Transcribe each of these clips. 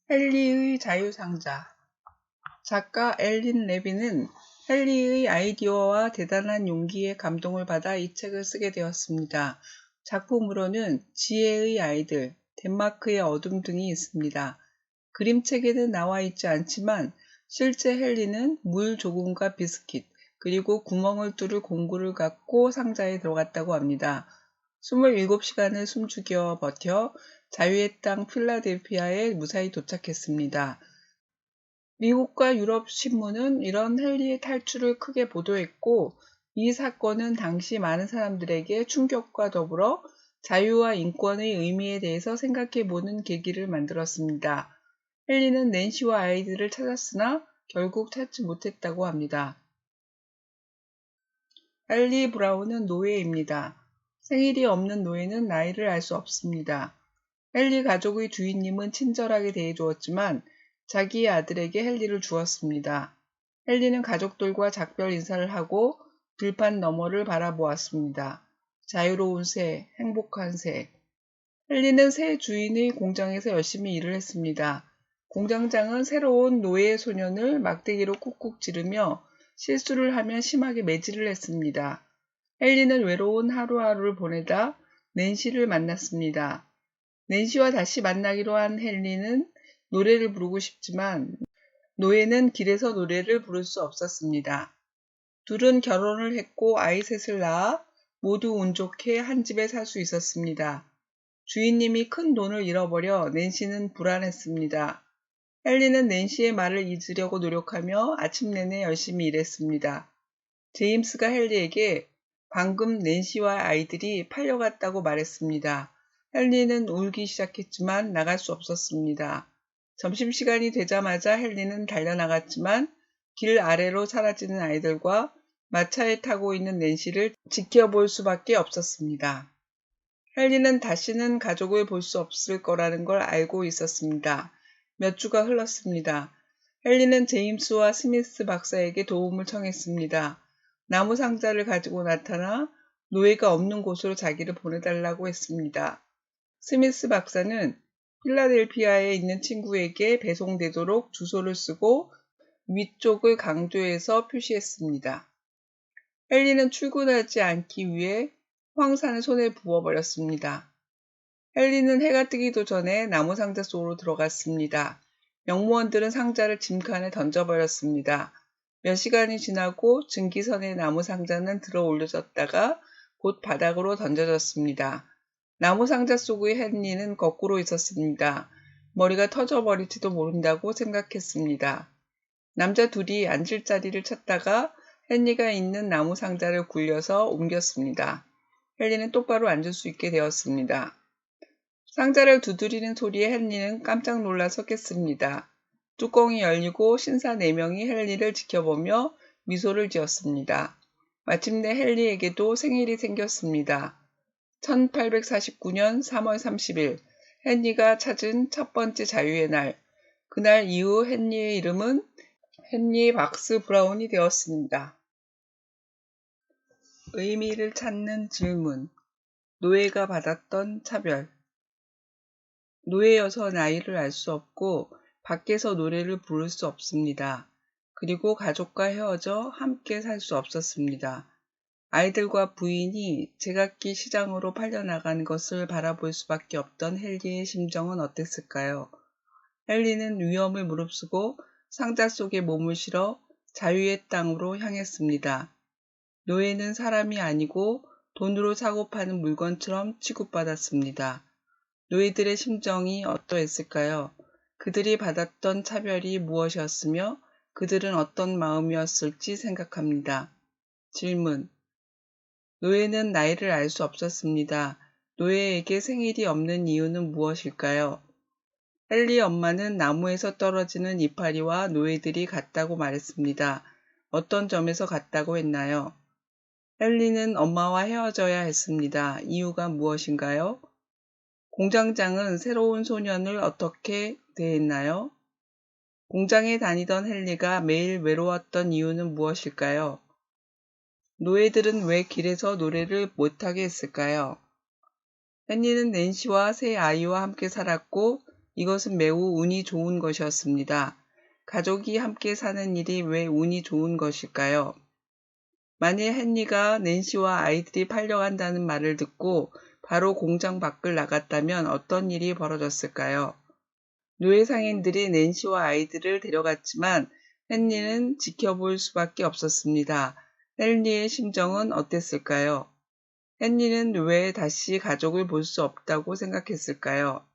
헨리의 자유상자. 작가 앨린 레빈은 헨리의 아이디어와 대단한 용기에 감동을 받아 이 책을 쓰게 되었습니다. 작품으로는 지혜의 아이들, 덴마크의 어둠 등이 있습니다. 그림책에는 나와 있지 않지만 실제 헨리는 물 조금과 비스킷, 그리고 구멍을 뚫을 공구를 갖고 상자에 들어갔다고 합니다. 27시간을 숨죽여 버텨 자유의 땅 필라델피아에 무사히 도착했습니다. 미국과 유럽 신문은 이런 헨리의 탈출을 크게 보도했고, 이 사건은 당시 많은 사람들에게 충격과 더불어 자유와 인권의 의미에 대해서 생각해보는 계기를 만들었습니다. 헨리는 낸시와 아이들을 찾았으나 결국 찾지 못했다고 합니다. 헨리 브라운은 노예입니다. 생일이 없는 노예는 나이를 알 수 없습니다. 헨리 가족의 주인님은 친절하게 대해주었지만 자기의 아들에게 헨리를 주었습니다. 헨리는 가족들과 작별 인사를 하고 들판 너머를 바라보았습니다. 자유로운 새, 행복한 새. 헨리는 새 주인의 공장에서 열심히 일을 했습니다. 공장장은 새로운 노예 소년을 막대기로 꾹꾹 찌르며 실수를 하면 심하게 매질을 했습니다. 헨리는 외로운 하루하루를 보내다 낸시를 만났습니다. 낸시와 다시 만나기로 한 헨리는 노래를 부르고 싶지만 노예는 길에서 노래를 부를 수 없었습니다. 둘은 결혼을 했고 아이 셋을 낳아 모두 운 좋게 한 집에 살 수 있었습니다. 주인님이 큰 돈을 잃어버려 낸시는 불안했습니다. 헨리는 낸시의 말을 잊으려고 노력하며 아침 내내 열심히 일했습니다. 제임스가 헨리에게 방금 낸시와 아이들이 팔려갔다고 말했습니다. 헨리는 울기 시작했지만 나갈 수 없었습니다. 점심시간이 되자마자 헨리는 달려나갔지만 길 아래로 사라지는 아이들과 마차에 타고 있는 낸시를 지켜볼 수밖에 없었습니다. 헨리는 다시는 가족을 볼 수 없을 거라는 걸 알고 있었습니다. 몇 주가 흘렀습니다. 헨리는 제임스와 스미스 박사에게 도움을 청했습니다. 나무 상자를 가지고 나타나 노예가 없는 곳으로 자기를 보내달라고 했습니다. 스미스 박사는 필라델피아에 있는 친구에게 배송되도록 주소를 쓰고 위쪽을 강조해서 표시했습니다. 헨리는 출근하지 않기 위해 황산을 손에 부어버렸습니다. 헨리는 해가 뜨기도 전에 나무 상자 속으로 들어갔습니다. 영무원들은 상자를 짐칸에 던져버렸습니다. 몇 시간이 지나고 증기선의 나무 상자는 들어 올려졌다가 곧 바닥으로 던져졌습니다. 나무 상자 속의 헨리는 거꾸로 있었습니다. 머리가 터져버릴지도 모른다고 생각했습니다. 남자 둘이 앉을 자리를 찾다가 헨리가 있는 나무 상자를 굴려서 옮겼습니다. 헨리는 똑바로 앉을 수 있게 되었습니다. 상자를 두드리는 소리에 헨리는 깜짝 놀라 섰겠습니다. 뚜껑이 열리고 신사 4명이 헨리를 지켜보며 미소를 지었습니다. 마침내 헨리에게도 생일이 생겼습니다. 1849년 3월 30일, 헨리가 찾은 첫 번째 자유의 날. 그날 이후 헨리의 이름은 헨리 박스 브라운이 되었습니다. 의미를 찾는 질문. 노예가 받았던 차별. 노예여서 나이를 알 수 없고 밖에서 노래를 부를 수 없습니다. 그리고 가족과 헤어져 함께 살 수 없었습니다. 아이들과 부인이 제각기 시장으로 팔려나가는 것을 바라볼 수밖에 없던 헨리의 심정은 어땠을까요? 헨리는 위험을 무릅쓰고 상자 속에 몸을 실어 자유의 땅으로 향했습니다. 노예는 사람이 아니고 돈으로 사고 파는 물건처럼 취급받았습니다. 노예들의 심정이 어떠했을까요? 그들이 받았던 차별이 무엇이었으며 그들은 어떤 마음이었을지 생각합니다. 질문. 노예는 나이를 알 수 없었습니다. 노예에게 생일이 없는 이유는 무엇일까요? 헨리 엄마는 나무에서 떨어지는 이파리와 노예들이 같다고 말했습니다. 어떤 점에서 같다고 했나요? 헨리는 엄마와 헤어져야 했습니다. 이유가 무엇인가요? 공장장은 새로운 소년을 어떻게 대했나요? 공장에 다니던 헨리가 매일 외로웠던 이유는 무엇일까요? 노예들은 왜 길에서 노래를 못하게 했을까요? 헨리는 낸시와 세 아이와 함께 살았고 이것은 매우 운이 좋은 것이었습니다. 가족이 함께 사는 일이 왜 운이 좋은 것일까요? 만일 헨리가 낸시와 아이들이 팔려간다는 말을 듣고 바로 공장 밖을 나갔다면 어떤 일이 벌어졌을까요? 노예 상인들이 낸시와 아이들을 데려갔지만 헨리는 지켜볼 수밖에 없었습니다. 헨리의 심정은 어땠을까요? 헨리는 왜 다시 가족을 볼 수 없다고 생각했을까요?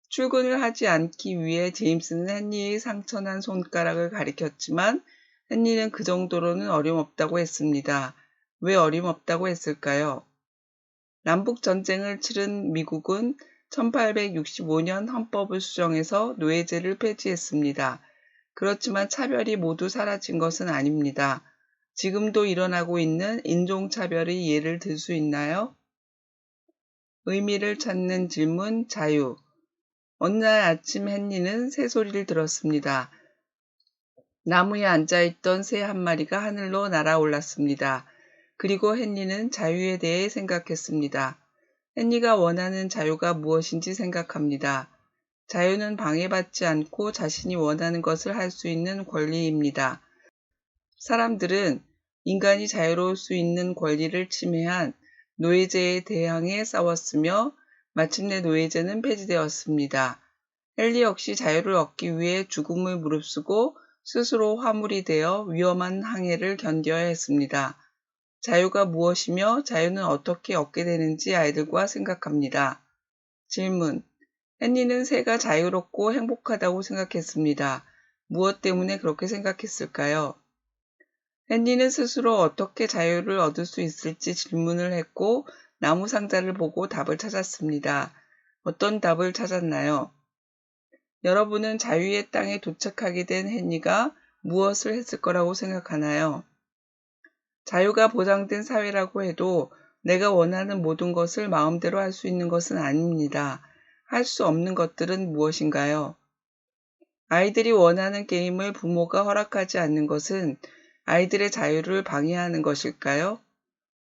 출근을 하지 않기 위해 제임스는 헨리의 상처난 손가락을 가리켰지만 헨리는 그 정도로는 어림없다고 했습니다. 왜 어림없다고 했을까요? 남북전쟁을 치른 미국은 1865년 헌법을 수정해서 노예제를 폐지했습니다. 그렇지만 차별이 모두 사라진 것은 아닙니다. 지금도 일어나고 있는 인종차별의 예를 들 수 있나요? 의미를 찾는 질문 자유. 어느 날 아침 헨리는 새소리를 들었습니다. 나무에 앉아있던 새 한 마리가 하늘로 날아올랐습니다. 그리고 헨리는 자유에 대해 생각했습니다. 헨리가 원하는 자유가 무엇인지 생각합니다. 자유는 방해받지 않고 자신이 원하는 것을 할 수 있는 권리입니다. 사람들은 인간이 자유로울 수 있는 권리를 침해한 노예제에 대항해 싸웠으며 마침내 노예제는 폐지되었습니다. 헨리 역시 자유를 얻기 위해 죽음을 무릅쓰고 스스로 화물이 되어 위험한 항해를 견뎌야 했습니다. 자유가 무엇이며 자유는 어떻게 얻게 되는지 아이들과 생각합니다. 질문. 헨리는 새가 자유롭고 행복하다고 생각했습니다. 무엇 때문에 그렇게 생각했을까요? 헨리는 스스로 어떻게 자유를 얻을 수 있을지 질문을 했고 나무 상자를 보고 답을 찾았습니다. 어떤 답을 찾았나요? 여러분은 자유의 땅에 도착하게 된 헨리가 무엇을 했을 거라고 생각하나요? 자유가 보장된 사회라고 해도 내가 원하는 모든 것을 마음대로 할 수 있는 것은 아닙니다. 할 수 없는 것들은 무엇인가요? 아이들이 원하는 게임을 부모가 허락하지 않는 것은 아이들의 자유를 방해하는 것일까요?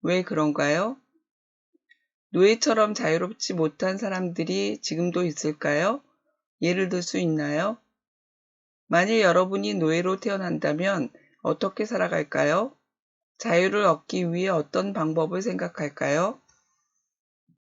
왜 그런가요? 노예처럼 자유롭지 못한 사람들이 지금도 있을까요? 예를 들 수 있나요? 만일 여러분이 노예로 태어난다면 어떻게 살아갈까요? 자유를 얻기 위해 어떤 방법을 생각할까요?